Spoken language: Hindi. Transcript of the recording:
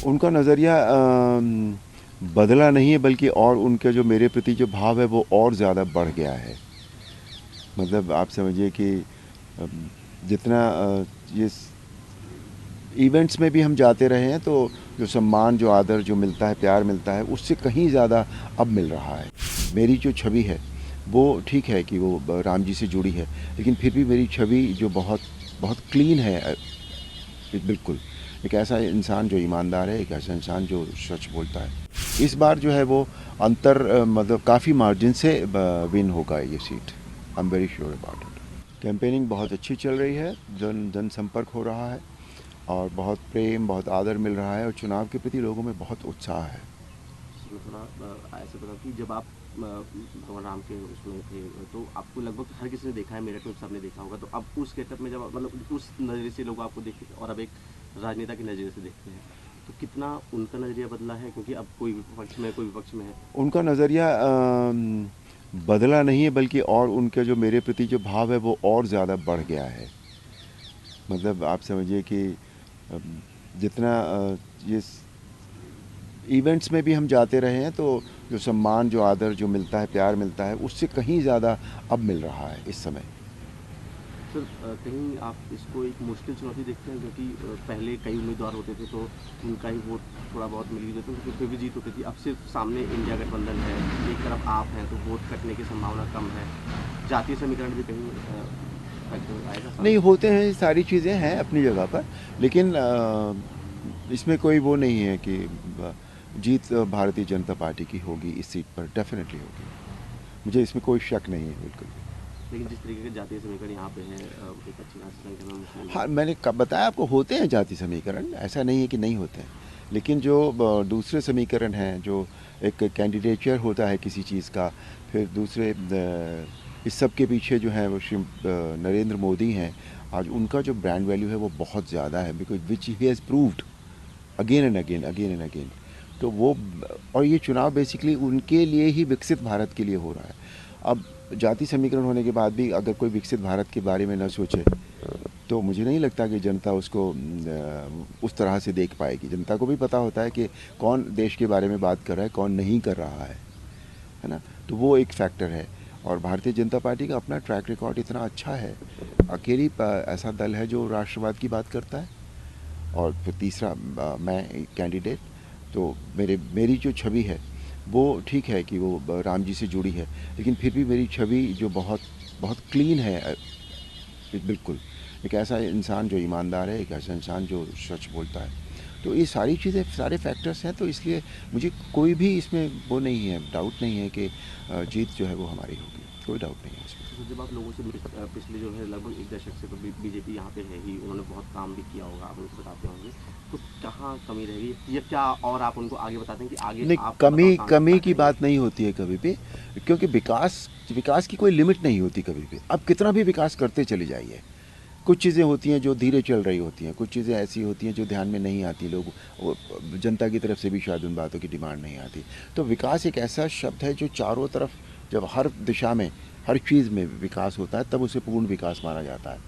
उनका नज़रिया बदला नहीं है, बल्कि और उनका जो मेरे प्रति जो भाव है वो और ज़्यादा बढ़ गया है। मतलब आप समझिए कि जितना ये इवेंट्स में भी हम जाते रहे हैं, तो जो सम्मान, जो आदर जो मिलता है, प्यार मिलता है, उससे कहीं ज़्यादा अब मिल रहा है। मेरी जो छवि है वो ठीक है कि वो राम जी से जुड़ी है, लेकिन फिर भी मेरी छवि जो बहुत बहुत क्लीन है। बिल्कुल, एक ऐसा इंसान जो ईमानदार है, एक ऐसा इंसान जो सच बोलता है। इस बार जो है वो अंतर मतलब काफ़ी मार्जिन से विन होगा ये seat. I am very sure about it. Campaigning बहुत अच्छी चल रही है, जनसंपर्क हो रहा है और बहुत प्रेम, बहुत आदर मिल रहा है और चुनाव के प्रति लोगों में बहुत उत्साह है। मैं थोड़ा ऐसे बताऊँ कि जब आप भगवान राम के उसमें थे, तो आपको लगभग हर किसी ने देखा है, मेरठ में सबने देखा होगा। तो अब उस गेटअप में जब मतलब उस नज़रिए से लोग आपको देखते थे और अब एक राजनेता के नज़रिए से देखते हैं, तो कितना उनका नज़रिया बदला है? क्योंकि अब कोई विपक्ष में, कोई विपक्ष में है। उनका नज़रिया बदला नहीं है, बल्कि और उनके जो मेरे प्रति जो भाव है वो और ज़्यादा बढ़ गया है। मतलब आप समझिए कि जितना ये इवेंट्स में भी हम जाते रहे हैं, तो जो सम्मान, जो आदर जो मिलता है, प्यार मिलता है, उससे कहीं ज़्यादा अब मिल रहा है इस समय। सर, कहीं आप इसको एक मुश्किल चुनौती देखते हैं? क्योंकि पहले कई उम्मीदवार होते थे, तो उनका ही वोट थोड़ा बहुत मिल भी जाता था, तो फिर भी जीत होती थी। अब सिर्फ सामने इंडिया गठबंधन है, एक तरफ आप हैं, तो वोट कटने की संभावना कम है। जातीय समीकरण भी कहीं फैक्टर आएगा नहीं, सामने? होते हैं, सारी चीज़ें हैं अपनी जगह पर, लेकिन इसमें कोई वो नहीं है कि जीत भारतीय जनता पार्टी की होगी इस सीट पर, डेफिनेटली होगी। मुझे इसमें कोई शक नहीं है बिल्कुल भी। लेकिन जिस तरीके के जातीय समीकरण यहाँ पे है, एक अच्छी खासी संख्या में मुस्लिम हाँ, हैं। मैंने कब बताया आपको, होते हैं जाति समीकरण, ऐसा नहीं है कि नहीं होते हैं। लेकिन जो दूसरे समीकरण हैं, जो एक कैंडिडेचर होता है किसी चीज़ का, फिर दूसरे इस सब के पीछे जो है वो श्री नरेंद्र मोदी हैं। आज उनका जो ब्रांड वैल्यू है वो बहुत ज़्यादा है, because which he has proved again and again, again and again. तो वो, और ये चुनाव बेसिकली उनके लिए ही, विकसित भारत के लिए हो रहा है। अब जाति समीकरण होने के बाद भी अगर कोई विकसित भारत के बारे में न सोचे, तो मुझे नहीं लगता कि जनता उसको उस तरह से देख पाएगी। जनता को भी पता होता है कि कौन देश के बारे में बात कर रहा है, कौन नहीं कर रहा है ना? तो वो एक फैक्टर है। और भारतीय जनता पार्टी का अपना ट्रैक रिकॉर्ड इतना अच्छा है, अकेली ऐसा दल है जो राष्ट्रवाद की बात करता है। और फिर तीसरा मैं कैंडिडेट, तो मेरी जो छवि है वो ठीक है कि वो राम जी से जुड़ी है, लेकिन फिर भी मेरी छवि जो बहुत बहुत क्लीन है। बिल्कुल, एक ऐसा इंसान जो ईमानदार है, एक ऐसा इंसान जो सच बोलता है। तो ये सारी चीज़ें, सारे फैक्टर्स हैं, तो इसलिए मुझे कोई भी इसमें वो नहीं है, डाउट नहीं है कि जीत जो है वो हमारी होगी। कोई डाउट नहीं है इसमें। तो जब आप लोगों से पिछले जो है लगभग एक दशक से तो बीजेपी यहाँ पे है ही, उन्होंने बहुत काम भी किया होगा, आप उनको बताते होंगे। तो कहाँ कमी रहेगी या क्या, और आप उनको आगे बताते हैं कि आगे नहीं, आप बतौर कमी कमी क्या की करेंगे? बात नहीं होती है कभी भी, क्योंकि विकास विकास की कोई लिमिट नहीं होती कभी भी। अब कितना भी विकास करते चले जाइए, कुछ चीज़ें होती हैं जो धीरे चल रही होती हैं, कुछ चीज़ें ऐसी होती हैं जो ध्यान में नहीं आती, लोग जनता की तरफ से भी शायद उन बातों की डिमांड नहीं आती। तो विकास एक ऐसा शब्द है जो चारों तरफ, जब हर दिशा में, हर चीज़ में विकास होता है, तब उसे पूर्ण विकास माना जाता है।